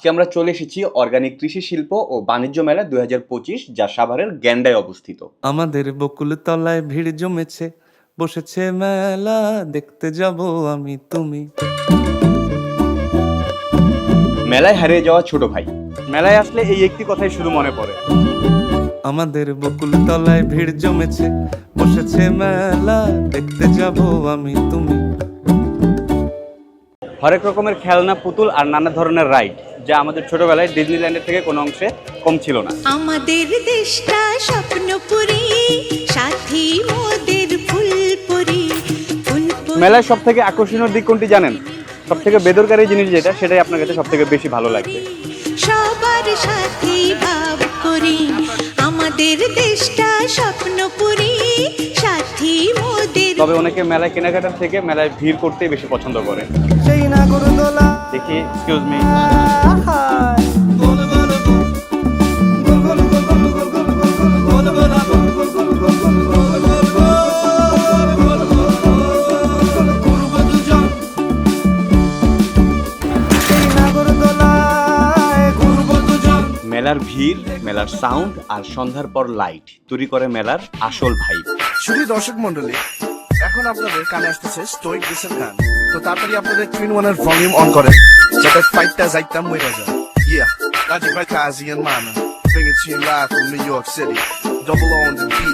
আজকে আমরা চলে এসেছি অর্গানিক কৃষি শিল্প ও বাণিজ্য মেলা 2025, যা সাভারের গ্যান্ডায় অবস্থিত। আমাদের বকুল তলায় ভিড় জমেছে, বসেছে মেলা, দেখতে যাব আমি তুমি। মেলায় হারিয়ে যাওয়া ছোট ভাই। মেলায় আসলে এই একটি কথাই শুধু মনে পড়ে। আমাদের বকুল তলায় ভিড় জমেছে, বসেছে মেলা, দেখতে যাব আমি তুমি। হরেক রকমের খেলনা, পুতুল আর নানা ধরনের রাইড, যা আমাদের ছোটবেলায় ডিজনিল্যান্ডের থেকে কোনো অংশে কম ছিল না। আমাদের দেশটা স্বপ্নপুরী, সাথী মোদের ফুলপুরি। মেলায় সব থেকে আকর্ষণীয় দিক কোনটি জানেন? সব থেকে বেদরকারী জিনিস যেটা, সেটাই আপনার কাছে সব থেকে বেশি ভালো লাগবে। সবার সাথে ভাব করি, আমাদের দেশটা স্বপ্নপুরী, সাথী মোদের। তবে অনেকে মেলায় কেনাকাটার থেকে মেলায় ভিড় করতেই বেশি পছন্দ করে। সেই নাগরদোলা দেখি, এক্সকিউজ মি, মেলার ভিড়, মেলার সাউন্ড আর সন্ধ্যার পর লাইট তৈরি করে মেলার আসল ভাইব। শুধু দর্শক মন্ডলী, এখন আপনাদের কানে আসতেছে স্টোইক দিসের গান। তো তাড়াতাড়ি আপনাদের টুইন ওয়ানের ভলিউম অন করেন, যাতে ফাইটটা যাইতাম মরে যায়। Yeah, Logic by Kazi and Mana, bring it to you live from New York City. Double on the beat.